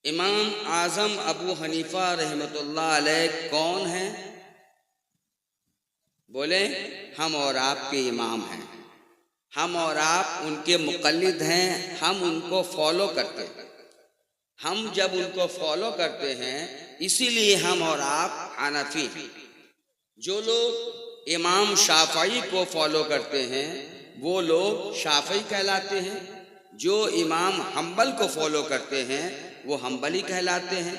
इमाम आज़म अबू हनीफा रहमतुल्लाह अलैह कौन हैं? बोले, हम और आपके इमाम हैं, हम और आप उनके मुक़ल्लिद हैं, हम उनको फॉलो करते हैं। हम जब उनको फॉलो करते हैं इसीलिए हम और आप हनफी हैं। जो लोग इमाम शाफ़ई को फॉलो करते हैं वो लोग शाफ़ई कहलाते हैं, जो इमाम हम्बल को फॉलो करते हैं वो हम्बली कहलाते हैं,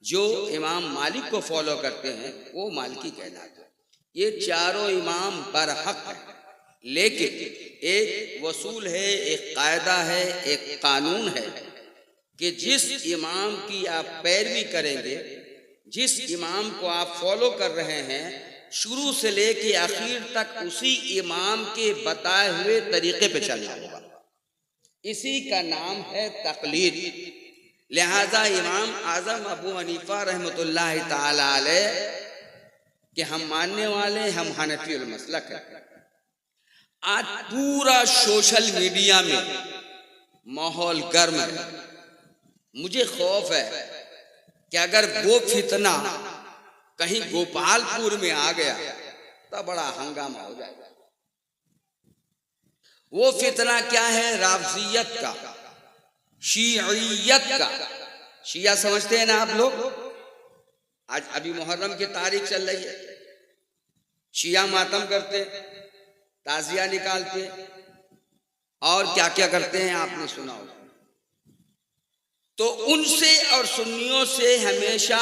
जो इमाम मालिक को फॉलो करते हैं वो मालिकी कहलाते हैं। ये चारों इमाम बरहक हैं, लेकिन एक वसूल है, एक कायदा है, एक कानून है कि जिस इमाम की आप पैरवी करेंगे, जिस इमाम को आप फॉलो कर रहे हैं, शुरू से लेके आखिर तक उसी इमाम के बताए हुए तरीके पे चलना होगा। इसी का नाम है तकलीद। लिहाजा इमाम आज़म अबू हनीफा रहमतुल्लाह ताला अलैह कि हम मानने वाले, हम हनफी उल मसलक हैं। आज पूरा सोशल मीडिया में माहौल गर्म है। मुझे खौफ है कि अगर वो फितना कहीं गोपालपुर में आ गया तो बड़ा हंगामा हो जाएगा। वो फितना क्या है? राफ़ज़ियत का, शीइयत का। शिया समझते हैं ना आप लोग? आज अभी मुहर्रम की तारीख चल रही है, शिया मातम करते, ताज़िया निकालते और क्या क्या करते हैं आपने सुना होगा। तो उनसे और सुन्नियों से हमेशा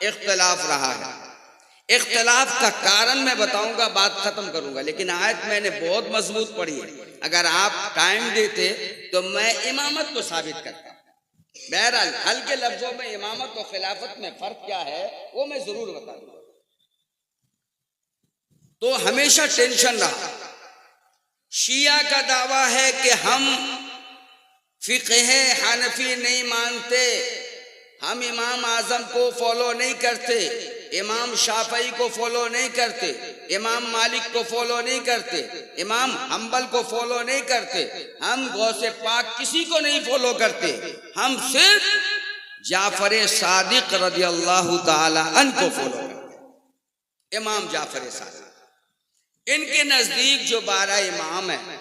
इख्तलाफ रहा है। इख्तलाफ का कारण मैं बताऊंगा, बात खत्म करूंगा, लेकिन आयत मैंने बहुत मजबूत पढ़ी है। अगर आप टाइम देते तो मैं इमामत को साबित करता। बहरहाल हल्के लफ्जों में इमामत और खिलाफत में फर्क क्या है वो मैं जरूर बता दूंगा। तो हमेशा टेंशन रहा। शिया का दावा है कि हम फ़िक़्ह हनफी नहीं मानते, हम इमाम आज़म को फॉलो नहीं करते, इमाम शाफ़ई को फॉलो नहीं करते, इमाम मालिक को फॉलो नहीं करते, इमाम हम्बल को फॉलो नहीं करते, हम गौसे पाक किसी को नहीं फॉलो करते, हम सिर्फ जाफ़र सादिक रज़ियल्लाहु ताला अन्हु को फॉलो करते। इमाम जाफ़र सादिक, इनके नज़दीक जो 12 इमाम हैं,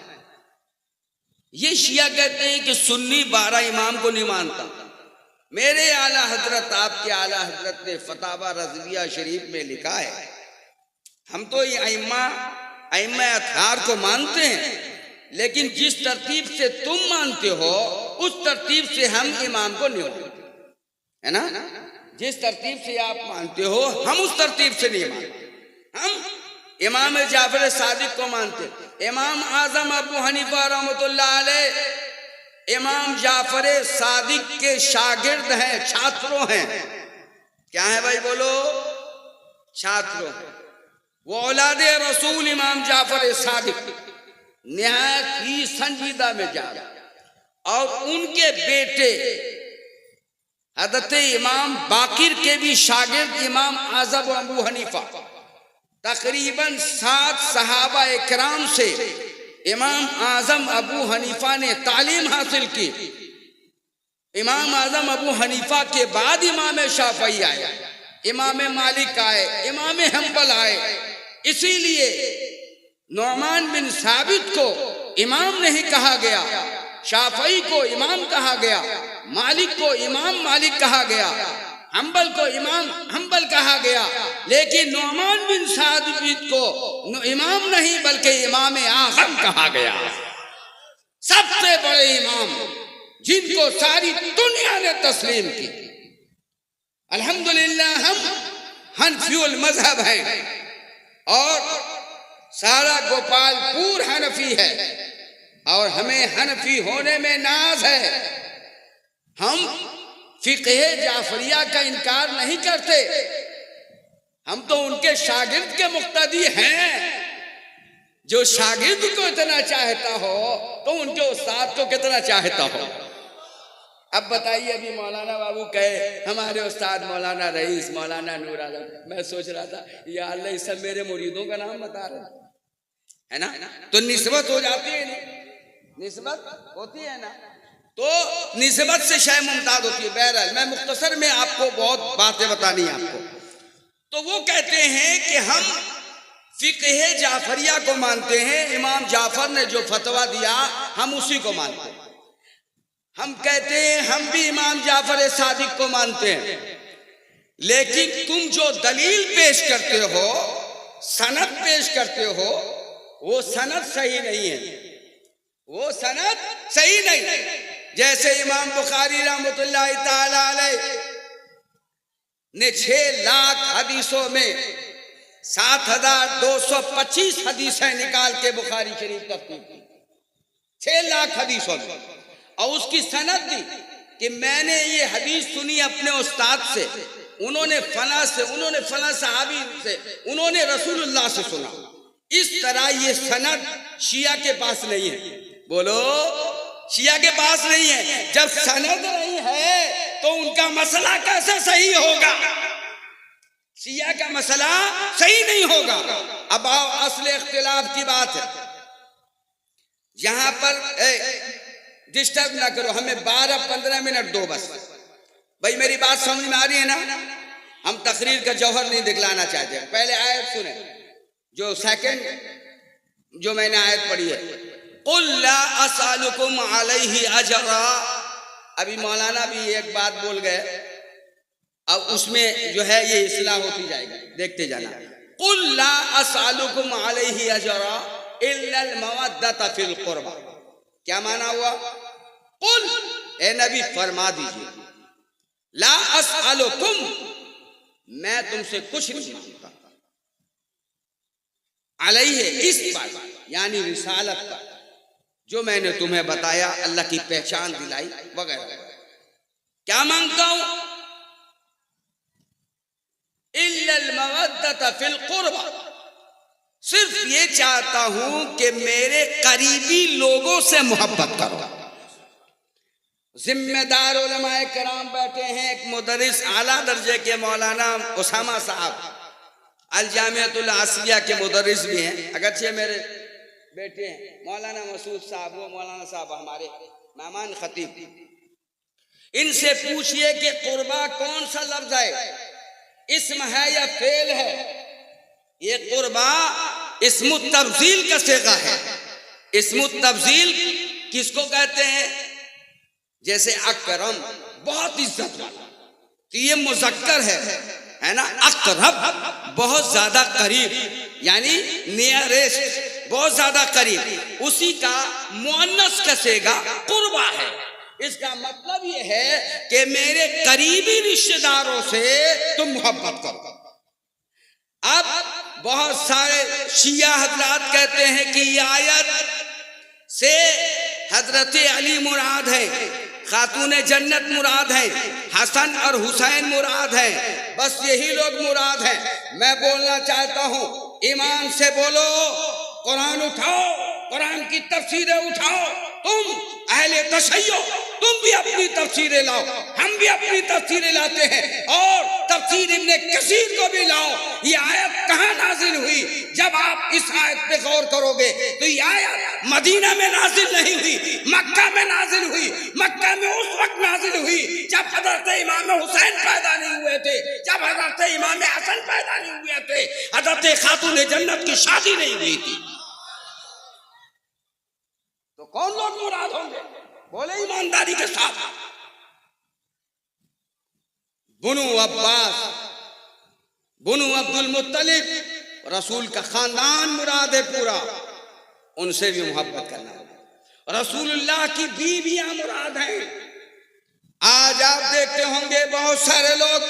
ये शिया कहते हैं कि सुन्नी 12 इमाम को नहीं मानता। मेरे आला हजरत, आपके आला हजरत ने फतावा रज़विया शरीफ में लिखा है, हम तो ये अइम्मा अत्हार को मानते हैं, लेकिन जिस तरतीब से तुम मानते हो उस तरतीब से हम इमाम को नहीं मानते, है ना? जिस तरतीब से आप मानते हो हम उस तरतीब से नहीं मानते। हम इमाम जाफर सादिक को मानते। इमाम आज़म अबू हनीफा रहमतुल्लाह अलैह इमाम जाफर सादिक के शागिर्द हैं, छात्रों हैं। क्या है भाई? बोलो, छात्रों। वो औलादे रसूल इमाम जाफर सादिक निहायत ही संजीदा में जा, और उनके बेटे हज़रत इमाम बाकिर के भी शागिर्द इमाम आज़म अबू हनीफा, तकरीबन 7 सहाबा इकराम से इमाम आज़म अबू हनीफा ने तालीम हासिल की। इमाम आज़म अबू हनीफा के बाद इमाम शाफ़ई आए, इमाम मालिक आए, इमाम हम्बल आए। इसीलिए नुअमान बिन साबित को इमाम नहीं कहा गया, शाफ़ई को इमाम कहा गया, मालिक को इमाम मालिक कहा गया, हम्बल को इमाम हम्बल कहा गया, लेकिन नुअमान बिन साबित को इमाम नहीं बल्कि इमाम आज़म कहा गया। सबसे बड़े इमाम जिनको सारी दुनिया ने तस्लीम की। अल्हम्दुलिल्लाह हम हनफी मजहब हैं और सारा गोपालपुर हनफी है और हमें हनफी होने में नाज है। हम फ़िक़्ह जाफ़रिया का इनकार नहीं करते, हम तो उनके शागिर्द के मुक्तदी हैं। जो शागिर्द को इतना चाहता हो तो उनके उस्ताद को कितना चाहता हो। अब बताइए, अभी मौलाना बाबू कहे हमारे उस्ताद मौलाना रईस, मौलाना नूर आलम, मैं सोच रहा था या अल्लाह ये सब मेरे मुरीदों का नाम बता रहे है ना? तो निस्बत हो जाती है, नहीं निस्बत होती है ना? तो निस्बत से शय मुमताज होती है। बहरहाल मैं मुख्तसर में आपको बहुत बातें बतानी है आपको। तो वो कहते हैं कि हम फिक़्ह जाफरिया को मानते हैं, इमाम जाफर ने जो फतवा दिया हम उसी को मानते हैं। हम कहते हैं हम भी इमाम जाफर सादिक को मानते हैं, लेकिन तुम जो दलील पेश करते हो, सनद पेश करते हो, वो सनद सही नहीं है, वो सनद सही नहीं। जैसे इमाम बुखारी रहमतुल्लाह ताला अलैह ने 6 लाख हदीसों में 7,225 हदीसें निकाल के बुखारी शरीफ तरतीब की, 6 लाख हदीसों में, और उसकी सनद दी कि मैंने ये हदीस सुनी अपने उस्ताद से, उन्होंने फला से, उन्होंने फला सहाबी से, उन्होंने रसूलुल्लाह से सुना। इस तरह ये सनद शिया के पास नहीं है। बोलो, शिया के पास नहीं है। जब सनद नहीं है तो उनका मसला कैसे सही होगा? शिया का मसला सही नहीं होगा। अब आओ असल इख्तिलाफ की बात है। यहां पर डिस्टर्ब ना करो, हमें 12-15 मिनट दो बस। भाई मेरी बात समझ में आ रही है ना? हम तकरीर का जौहर नहीं दिखलाना चाहते। पहले आयत सुने, जो सेकंड जो मैंने आयत पढ़ी है, कुल ला असअलुकुम अलैहि अजरा। अभी मौलाना भी एक बात बोल गए, अब उसमें जो है ये इस्लाह होती जाएगी, देखते जाना। कुल ला असअलुकुम अलैहि अजरा इल्लल मवद्दत फिल कुर्बा। क्या माना हुआ? कुल, ए नबी फरमा दीजिए, ला असअलुकुम, मैं तुमसे कुछ नहीं मांगता, अलैहि, इस पर, यानी रिसालत पर, जो मैंने तुम्हें बताया, अल्लाह की पहचान दिलाई वगैरह। क्या मांगता हूं? इल्लल मवद्दत फिल कुर्बा, सिर्फ ये चाहता हूं कि मेरे करीबी लोगों से मोहब्बत करो। जिम्मेदार उलमाए कराम बैठे हैं, एक मुदर्रिस आला दर्जे के मौलाना उसामा साहब अल जामियतुल आसिया के मुदर्रिस भी हैं, अगरचे मेरे बेटे हैं मौलाना मसूद साहब, वो मौलाना साहब हमारे मेहमान खतीब। इनसे पूछिए कि कुर्बा कौन सा लफ्ज है, इस्म है या फेल है? ये कुर्बा इस्मु तब्जील का सेगा है। इस्मु तब्जील किसको कहते हैं? जैसे अकरम, बहुत इज्जत वाला, तो ये मुज़क्कर है ना? अकरब, बहुत ज्यादा करीब, यानी नियरेस्ट, बहुत ज्यादा करीब, उसी का मुअन्नस का सेगा कुर्बा है। इसका मतलब ये है कि मेरे करीबी रिश्तेदारों से तुम मोहब्बत करो। अब बहुत सारे शिया हजरात कहते हैं कि ये आयत से हजरत अली मुराद है, खातून जन्नत मुराद है, हसन और हुसैन मुराद है, बस यही लोग मुराद हैं। मैं बोलना चाहता हूं, ईमान से बोलो, कुरान उठाओ, कुरान की तफसीरें उठाओ। तुम अहले तशय्यो, तुम भी अपनी तफसीरें लाओ, हम भी अपनी तफसीरें लाते हैं, और तफसीर इब्ने कसीर को भी लाओ। ये आयत कहाँ नाजिल हुई? जब आप इस आयत पे गौर करोगे तो ये आयत मदीना में नाजिल नहीं हुई, मक्का में नाजिल हुई। मक्का में उस वक्त नाजिल हुई जब हजरत इमाम हुसैन पैदा नहीं हुए थे, जब हजरत इमाम हसन पैदा नहीं हुए थे, हजरत खातून जन्नत की शादी नहीं हुई थी। तो कौन लोग मुराद होंगे? बोले ईमानदारी के साथ। बुनु अब्बास, बुनु अब्दुल मुत्तलिब, रसूल का खानदान मुराद है पूरा, उनसे भी मोहब्बत करना होगा। रसूलुल्लाह की बीवियां मुराद हैं। आज आप देखते होंगे बहुत सारे लोग,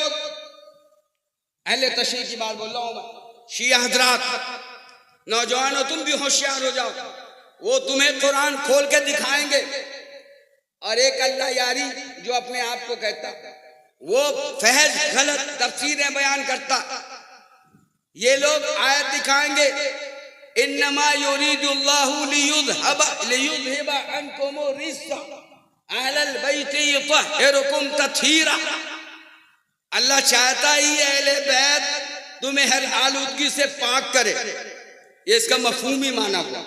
अहले तशय्युह की बात बोल रहा हूं मैं, शिया हजरात, नौजवानों तुम भी होशियार हो जाओ, वो तुम्हें कुरान खोल के दिखाएंगे, और एक अल्लाह यारी जो अपने आप को कहता, वो फहज गलत तफसीरें बयान करता। ये लोग आयत दिखाएंगे, इन्नमा युरीदुल्लाहु लियुज़हिबा अन्कुम रिज्सा अहलल बैति युतहिरुकुम तत्हीरा। अल्लाह चाहता ही अहले बैत तुम्हें हर आलूदगी से पाक करे, ये इसका मफहूमी माना हुआ।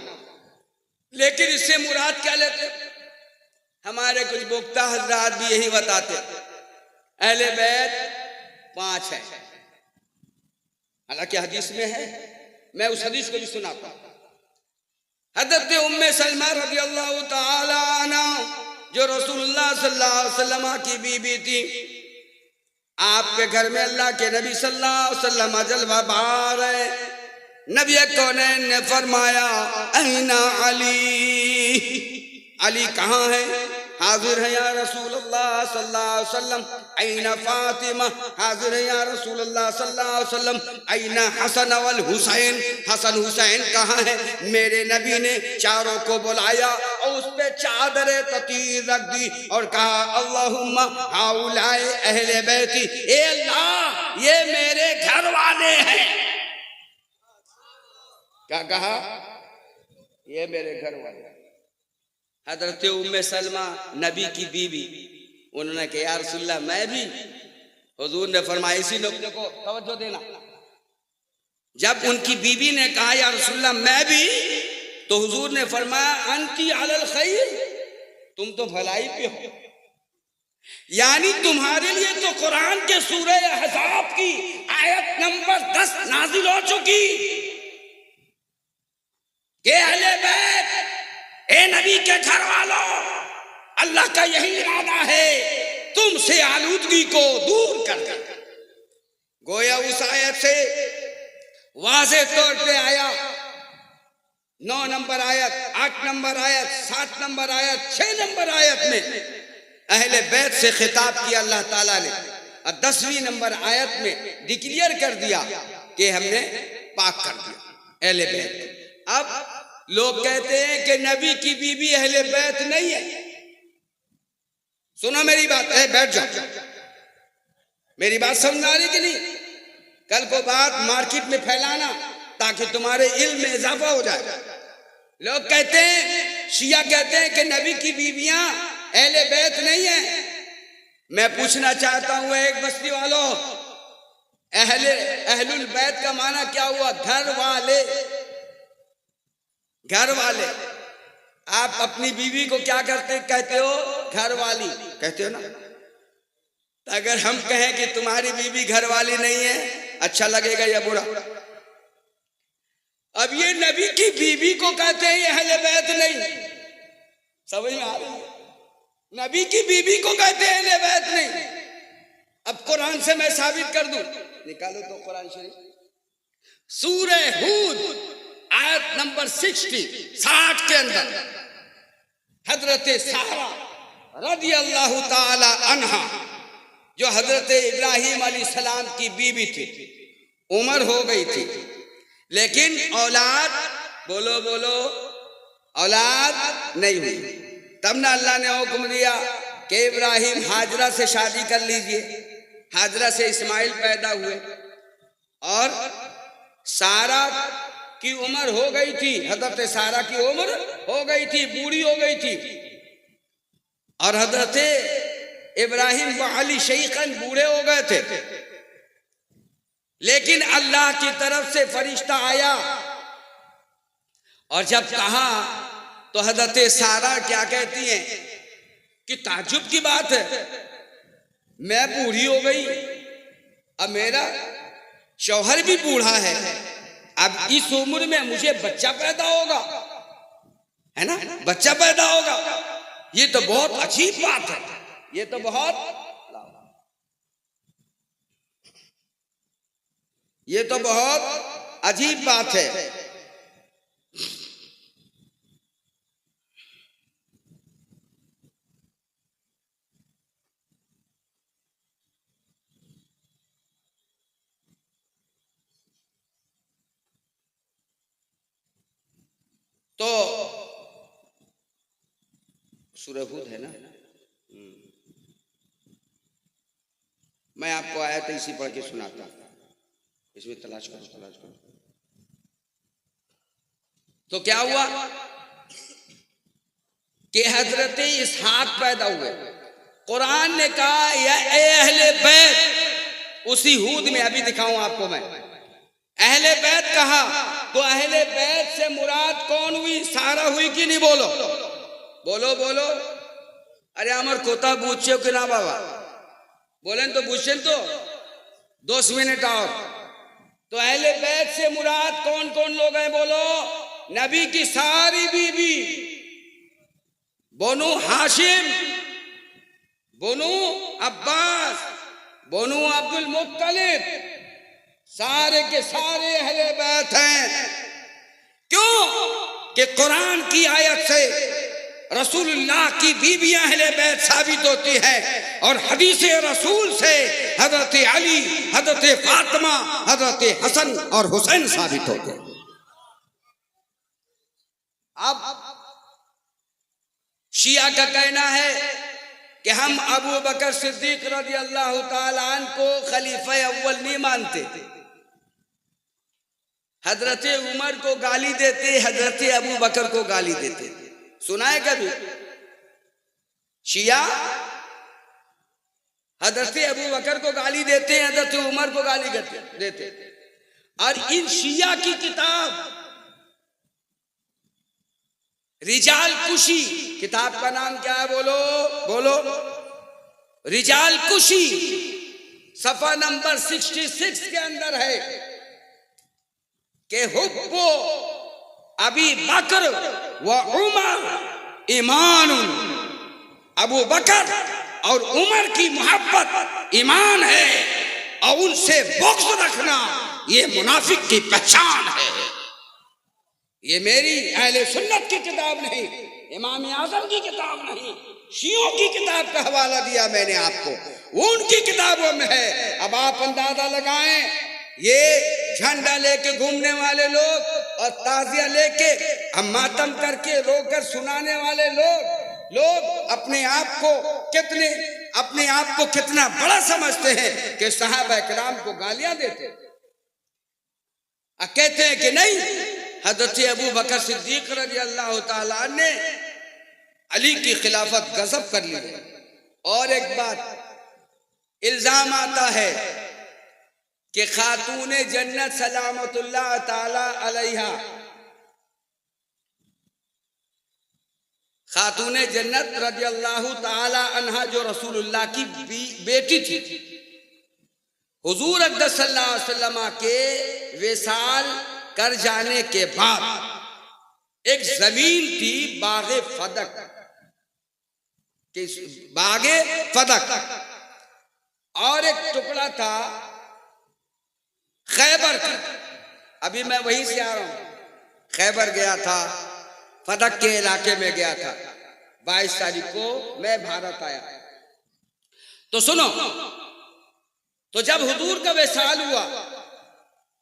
लेकिन इससे मुराद क्या लेते? हमारे कुछ मुक्ता हजरात भी यही बताते, अहले बैत 5 है। हालांकि हदीस में है, मैं उस हदीस को भी सुनाता हूं। हज़रत उम्मे सलमा रज़ी अल्लाह ताला अन्हा, जो रसूलुल्लाह सल्लल्लाहु अलैहि वसल्लम की बीबी थी, आपके घर में अल्लाह के नबी सल्लल्लाहु अलैहि वसल्लम जलवा बहार है। नबी कौनैन ने फरमाया, ऐना अली, अली कहाँ है? हाजिर है या रसूलुल्लाह सल्लल्लाहु अलैहि वसल्लम। ऐना फातिमा, हाजिर है या रसूलुल्लाह सल्लल्लाहु अलैहि वसल्लम। ऐना हसन वल हुसैन, हसन हुसैन कहाँ है? मेरे नबी ने चारों को बुलाया और उस पे चादर ततीर रख दी और कहा, अल्लाहुम्मा हाउलाए अहले बैती, ए अल्लाह ये मेरे घर वाले हैं। क्या कहा? ये मेरे घर वाले। हजरत उम्मे सलमा नबी की बीवी, उन्होंने कहा, या रसूलल्लाह मैं भी। हुजूर ने फरमाया, इसी नुक्ते को तवज्जो देना, जब उनकी बीवी ने कहा या रसूलल्लाह मैं भी, तो हुजूर ने फरमाया, अंती अलल खैर, तुम तो भलाई पे हो। यानी तुम्हारे लिए तो कुरान के सूरह अहज़ाब की आयत नंबर 10 नाजिल हो चुकी कि अहले बैत, ए नबी के घर वालों, अल्लाह का यही इरादा है तुमसे आलूदगी को दूर कर दे। गोया उस आयत से वाज़ेह तौर पे आया 9 नंबर आयत, 8 नंबर आयत, 7 नंबर आयत, 6 नंबर आयत में अहले बैत से खिताब किया अल्लाह ताला ने, और 10वीं नंबर आयत में डिक्लेयर कर दिया कि हमने पाक कर दिया अहले बैत। अब लोग कहते हैं कि नबी की बीबी अहले बैत नहीं है। सुनो मेरी बात, बैठ जाओ, मेरी बात समझ आ रही कि नहीं? कल को बात मार्केट में फैलाना ताकि तुम्हारे इल्म में इजाफा हो जाए। लोग कहते हैं, शिया कहते हैं कि नबी की बीबियां अहले बैत नहीं है। मैं पूछना चाहता हूं एक बस्ती वालों, अहलुल बैत का माना क्या हुआ? घर वाले। घर वाले। आप अपनी बीवी को क्या कहते हो? घर वाली कहते हो ना। तो अगर हम कहें कि तुम्हारी बीवी घर वाली नहीं है, अच्छा लगेगा या बुरा? अब ये नबी की बीवी को कहते हैं ये अहले बैत नहीं, समझ में आ रही है? नबी की बीवी को कहते हैं अहले बैत नहीं। अब कुरान से मैं साबित कर दूं, निकालो तो कुरान शरीफ, सूरह हूद आयत नंबर 60 के अंदर हजरत सारा रज़ी अल्लाह ताला अन्हा, जो हजरत इब्राहिम अलैहिस्सलाम की बीवी थी, उम्र हो गई थी लेकिन औलाद, बोलो बोलो, औलाद नहीं हुई। तब ना अल्लाह ने हुक्म दिया कि इब्राहिम हाजरा से शादी कर लीजिए। हाजरा से इस्माइल पैदा हुए और सारा की उम्र हो गई थी, हजरत सारा की उम्र हो गई थी, बूढ़ी हो गई थी, और हजरत इब्राहिम वाली शैखन बूढ़े हो गए थे। लेकिन अल्लाह की तरफ से फरिश्ता आया और जब कहा तो हजरत सारा क्या कहती हैं कि ताज्जुब की बात है, मैं बूढ़ी हो गई, अब मेरा शौहर भी बूढ़ा है, अब इस उम्र में मुझे बच्चा पैदा होगा, है ना, बच्चा पैदा होगा। ये तो बहुत अजीब बात है, ये तो बहुत अजीब बात है। तो सूरह हूद है ना, मैं आपको आयत इसी पढ़ के सुनाता हूं, इसमें तलाश करो। तो क्या हुआ कि हजरत इसहाक पैदा हुए। कुरान ने कहा या अहले बैत, उसी हूद में अभी दिखाऊं आपको मैं, अहले बैत कहा तो अहले बैत से मुराद कौन हुई? सारा हुई कि नहीं? बोलो बोलो बोलो, अरे আমার কথা বুঝছো कि ना बाबा? बोलें तो बुझें तो 2 मिनट और। तो अहले बैत से मुराद कौन कौन लोग हैं बोलो? नबी की सारी बीबी, बनु हाशिम, बनु अब्बास, बनु अब्दुल मुत्तलिब, सारे के सारे अहले बैत हैं। क्यों कि कुरान की आयत से रसूलुल्लाह की बीबियां अहले बैत साबित होती हैं और हदीस रसूल से हजरत अली, हजरत फातिमा, हजरत हसन और हुसैन साबित होते हैं। अब शिया का कहना है कि हम अबू बकर सिद्दीक रज़ी अल्लाह ताला अन्हु को खलीफा अव्वल नहीं मानते, हजरत उमर को गाली देते, हजरत अबू बकर को गाली देते। सुना है कभी? शिया हजरत अबू बकर को गाली देते, हजरत उमर को गाली देते। और इन शिया की किताब रिजाल कुशी, किताब का नाम क्या है बोलो? बोलो। रिजाल कुशी सफा नंबर 66 के अंदर है कि हुब्बो अबी बकर व उमर ईमान, अबू बकर और उमर की मोहब्बत ईमान है और उनसे बुग़्ज़ रखना ये मुनाफिक की पहचान है। ये मेरी अहले सुन्नत की किताब नहीं, इमाम आज़म की किताब नहीं, शियों की किताब का हवाला दिया मैंने आपको, वो उनकी किताबों में है। अब आप अंदाजा लगाएं, ये झंडा लेके घूमने वाले लोग और ताजिया लेके हम मातम करके रोकर सुनाने वाले लोग अपने आप को कितना बड़ा समझते हैं कि सहाबा किराम को गालियां देते, कहते हैं कि नहीं, हजरत अबू बकर सिद्दीक रज़ी अल्लाह ताला अन्हु ने अली की खिलाफत गजब कर ली है। और एक बात इल्जाम आता है कि खातूने जन्नत सलामतुल्लाह ताला अलैहा, खातूने जन्नत रज़ी अल्लाह ताला अन्हा जो रसूलुल्लाह की बेटी थी, हुजूर अक़दस सल्लल्लाहु अलैहि वसल्लम के विसाल कर जाने के बाद एक जमीन थी बागे फदक, और एक टुकड़ा था खैबर का। अभी मैं वहीं से आ रहा हूं, खैबर गया था, फदक के इलाके में गया था। 22 तारीख को मैं भारत आया। तो सुनो, तो जब हुजूर का विसाल हुआ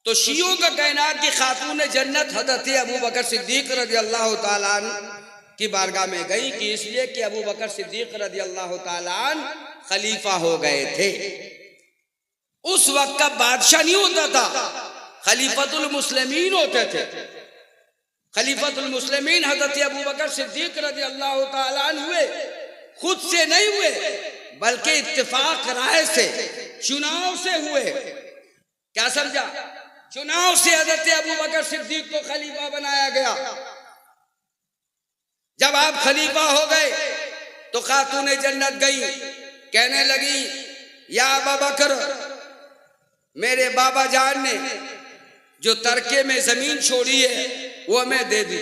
तो शियों का कहना कि खातून जन्नत हजरत अबू बकर सिद्दीक रज़ी अल्लाह ताला अन्हु की बारगाह में गई कि इसलिए कि अबू बकर सिद्दीक रज़ी अल्लाह ताला अन्हु खलीफा हो गए थे। उस वक्त का बादशाह नहीं होता था, खलीफतुल मुस्लिमीन होते थे। खलीफतुल मुस्लिमीन हजरत अबू बकर सिद्दीक रज़ी अल्लाह ताला अन्हु हुए, खुद से नहीं हुए बल्कि इत्तेफाक राय से, चुनाव से हुए। क्या समझा? चुनाव से हजरत अबू बकर सिद्दीक को खलीफा बनाया गया। जब आप खलीफा हो गए तो खातूने जन्नत गई, कहने लगी, या अबू बकर, मेरे बाबा जान ने जो तरके में जमीन छोड़ी है वो हमें दे दी।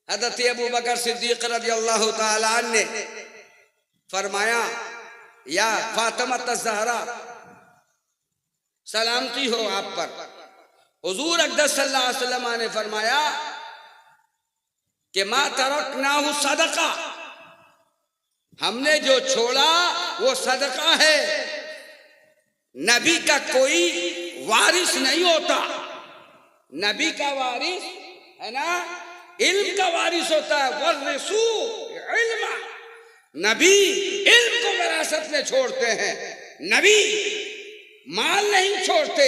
हजरत अबू बकर सिद्दीक रज़ी अल्लाह ताला अन्हु ने फरमाया, या फातिमा ज़हरा, सलामती हो आप पर। हुजूर अक़दस सल्लल्लाहु अलैहि वसल्लम ने फरमाया कि मा तरकनाहु सदका, हमने जो छोड़ा वो सदका है। नबी का कोई वारिस नहीं होता, नबी का वारिस है ना, इल्म का वारिस होता है। वरिसू इल्मा, नबी इल्म को विरासत में छोड़ते हैं, नबी माल नहीं छोड़ते।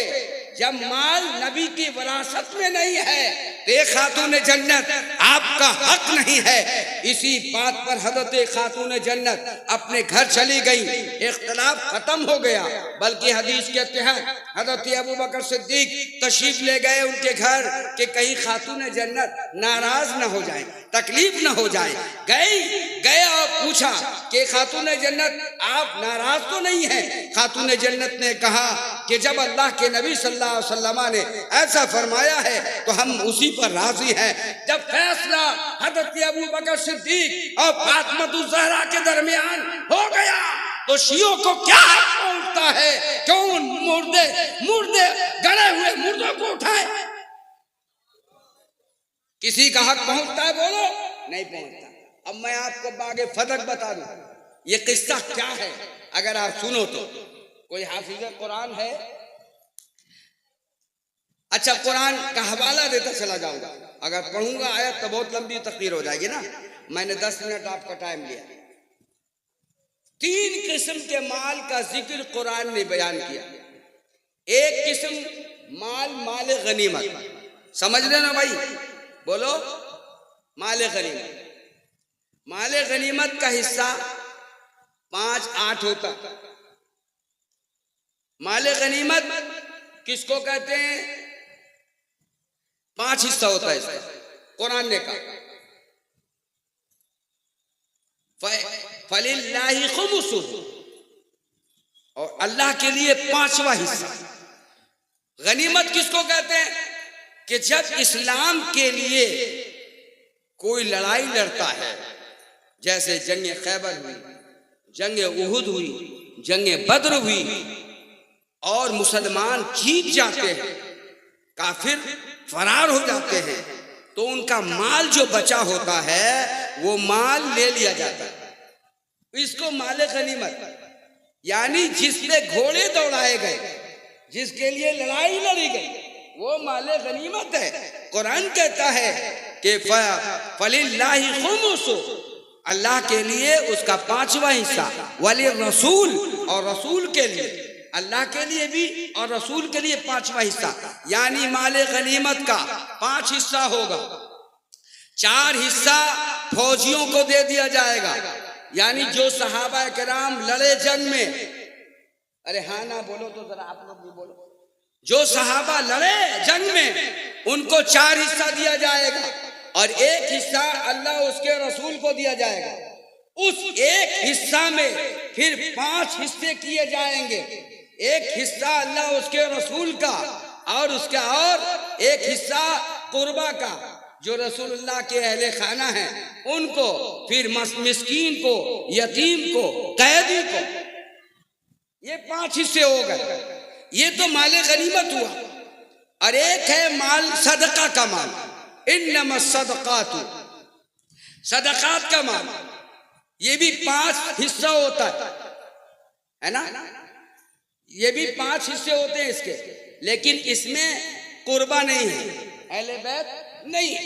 जब माल नबी की विरासत में नहीं है तो एक खातून जन्नत आपका हक नहीं है। इसी बात पर हजरत खातून जन्नत अपने घर चली गई, इख्तिलाफ खत्म हो गया। बल्कि हदीस के तहत हजरत अबू बकर सिद्दीक तशरीफ ले गए उनके घर कि कहीं खातून जन्नत नाराज न हो जाए, तकलीफ न हो जाए। गए और पूछा कि खातून जन्नत आप नाराज तो नहीं हैं? खातून जन्नत ने कहा कि जब अल्लाह के नबी सल्लल्लाहु अलैहि वसल्लम ने ऐसा फरमाया है तो हम उसी पर राजी हैं। जब फैसला हजरत अबू बकर सिद्दीक और फातिमा ज़हरा के दरमियान हो गया तो शियों को क्या पहुंचता है? क्यों मुर्दे गड़े हुए मुर्दों को उठाए? किसी का हक पहुंचता है? बोलो, नहीं पहुंचता। अब मैं आपको बागे फदक बता दूं ये किस्सा क्या है, अगर आप सुनो तो। कोई हाफिज कुरान है? अच्छा, कुरान का हवाला देता चला जाऊंगा। अगर पढ़ूंगा आयत तो बहुत लंबी तकरीर हो जाएगी ना। मैंने 10 मिनट आपका टाइम लिया। 3 किस्म के माल का जिक्र कुरान ने बयान किया। एक किस्म माल गनीमत, समझ लेना भाई, बोलो माल गनीमत। माल गनीमत का हिस्सा 5-8 होता। माल गनीमत किसको कहते हैं? 5 हिस्सा होता है इसका। कुरान ने कहा फलिल्लाहि खुमुसुहु, और अल्लाह के लिए 5वां हिस्सा। गनीमत किसको कहते हैं? कि जब इस्लाम के लिए कोई लड़ाई लड़ता है, जैसे जंग खैबर हुई, जंग उहुद हुई, जंग बद्र हुई, और मुसलमान जीत जाते हैं, काफिर फरार हो जाते हैं, तो उनका माल जो बचा होता है वो माल ले लिया जाता है। इसको माल गनीमत, यानी जिसपे घोड़े दौड़ाए गए, जिसके लिए लड़ाई लड़ी गई, वो माल गनीमत है। कुरान कहता है कि फलिल्लाहि खुमुसुहु, अल्लाह के लिए उसका 5वां हिस्सा, वली रसूल, और रसूल के लिए, अल्लाह के लिए भी और रसूल के लिए 5वां हिस्सा। यानी माल गनीमत का 5 हिस्सा होगा। 4 हिस्सा फौजियों को दे दिया जाएगा, यानी जो सहाबा किराम लड़े जंग में। अरे हाँ ना बोलो तो जरा, आप लोग भी बोलो। जो सहाबा लड़े जंग में उनको 4 हिस्सा दिया जाएगा, और 1 हिस्सा अल्लाह उसके रसूल को दिया जाएगा। उस 1 हिस्सा में फिर 5 हिस्से किए जाएंगे। 1 हिस्सा अल्लाह उसके रसूल का, और उसका और 1 हिस्सा कुर्बा का, जो रसूलुल्लाह के अहले खाना हैं उनको, फिर मिस्कीन को, यतीम को, कैदी को। ये 5 हिस्से हो गए। ये तो माल गनीमत हुआ। और एक है माल सदका का माल, इन्नमा सदकातु, सदकात का माल। ये भी 5 हिस्सा होता है ना? ये भी 5 हिस्से होते हैं इसके, लेकिन इसमें कुर्बा नहीं है, अहले बैत नहीं है,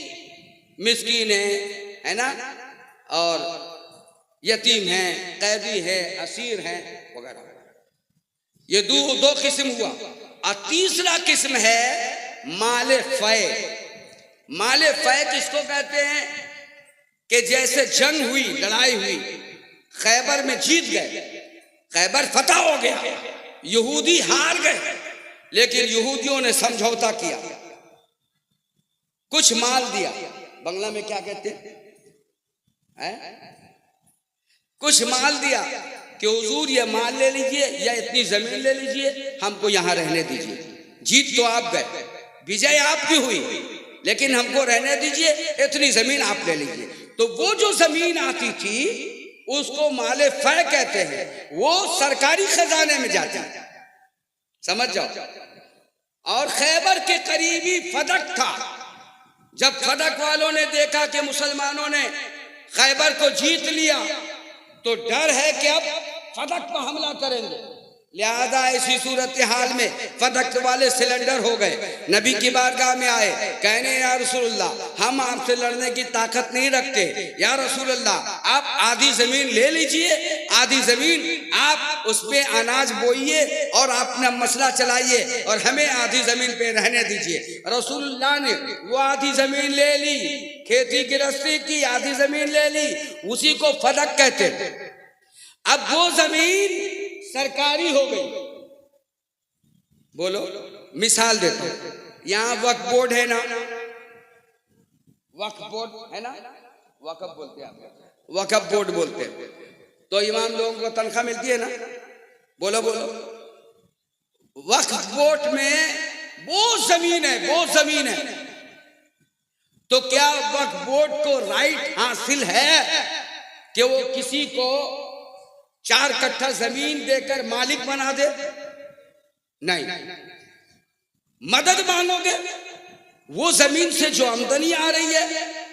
मिस्कीन है ना, और यतीम है, कैदी है, असीर है वगैरह। ये दो किस्म हुआ। और तीसरा किस्म है माल फै। माल फै किसको कहते हैं? कि जैसे जंग हुई, लड़ाई हुई, खैबर में जीत गए, खैबर फतह हो गया, यहूदी हार गए, लेकिन यहूदियों ने समझौता किया, कुछ माल दिया। बंगला में क्या कहते हैं? कुछ माल दिया कि हुजूर ये माल ले लीजिए या इतनी जमीन ले लीजिए, हमको यहां रहने दीजिए। जीत तो आप गए, विजय आपकी हुई, लेकिन हमको रहने दीजिए, इतनी जमीन आप ले लीजिए। तो वो जो जमीन आती थी उसको माले फै कहते हैं, वो सरकारी खजाने में जाती है, समझ जाओ। और खैबर के करीबी फदक था। जब फदक वालों ने देखा कि मुसलमानों ने खैबर को जीत लिया, तो डर है कि अब फदक पर हमला करेंगे, लिहाजा ऐसी सूरत हाल में फदक वाले सिलेंडर हो गए, नबी की बारगाह में आए, कहने या रसूलल्लाह हम आपसे लड़ने की ताकत नहीं रखते, या रसूलल्लाह आप आधी जमीन ले लीजिए, आधी जमीन आप उस पे अनाज बोइए और अपना मसला चलाइए और हमें आधी जमीन पे रहने दीजिए। रसूलुल्लाह ने वो आधी जमीन ले ली, खेती गृहस्थी की आधी जमीन ले ली, उसी को फदक कहते। अब वो जमीन सरकारी हो गई। बोलो, मिसाल देता हूं, यहां वक्फ बोर्ड है ना, वक्फ बोर्ड है ना, वक्फ बोलते हैं, वक्फ बोर्ड बोलते हैं, तो इमाम लोगों को तनख्वाह मिलती है ना, बोलो बोलो। वक्फ बोर्ड में वो जमीन है, वो जमीन है, तो क्या वक्फ बोर्ड को राइट हासिल है कि वो किसी को 4 कट्ठा जमीन देकर मालिक बना दे? नहीं। मदद मांगोगे, वो जमीन से जो आमदनी आ रही है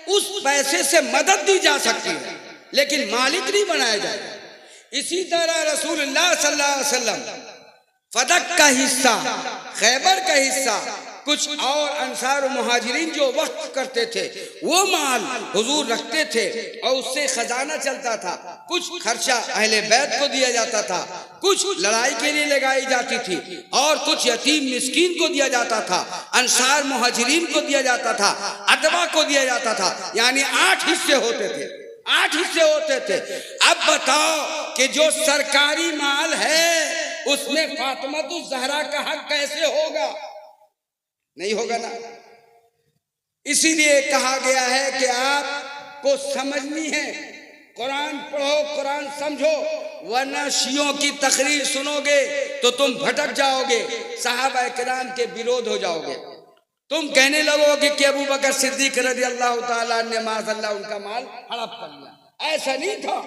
उस पैसे से मदद दी जा सकती है, लेकिन मालिक नहीं बनाया जाएगा। इसी तरह रसूलुल्लाह सल्लल्लाहु अलैहि वसल्लम फदक का हिस्सा, खैबर का हिस्सा, कुछ और अंसार और मुहाजिरीन जो वक्फ करते थे वो माल हुजूर रखते थे और उससे खजाना चलता था। कुछ खर्चा अहले बैत को दिया जाता था, कुछ लड़ाई के लिए लगाई जाती थी और कुछ यतीम मिस्कीन को दिया जाता था, अंसार मुहाजिरीन को दिया जाता था, अदवा को दिया जाता था। यानी 8 हिस्से होते थे, 8 हिस्से होते थे। अब बताओ कि जो सरकारी माल है उसमें फातिमा ज़हरा का हक कैसे होगा? नहीं होगा ना। इसीलिए कहा गया है कि आपको समझनी है, कुरान पढ़ो, कुरान समझो, वरना शियों की तकरीर सुनोगे तो तुम भटक जाओगे, सहाबा किराम के विरोध हो जाओगे। तुम कहने लगोगे कि अबू बकर सिद्दीक रज़ी अल्लाह ताला ने माज़अल्लाह उनका माल हड़प कर लिया। ऐसा नहीं था।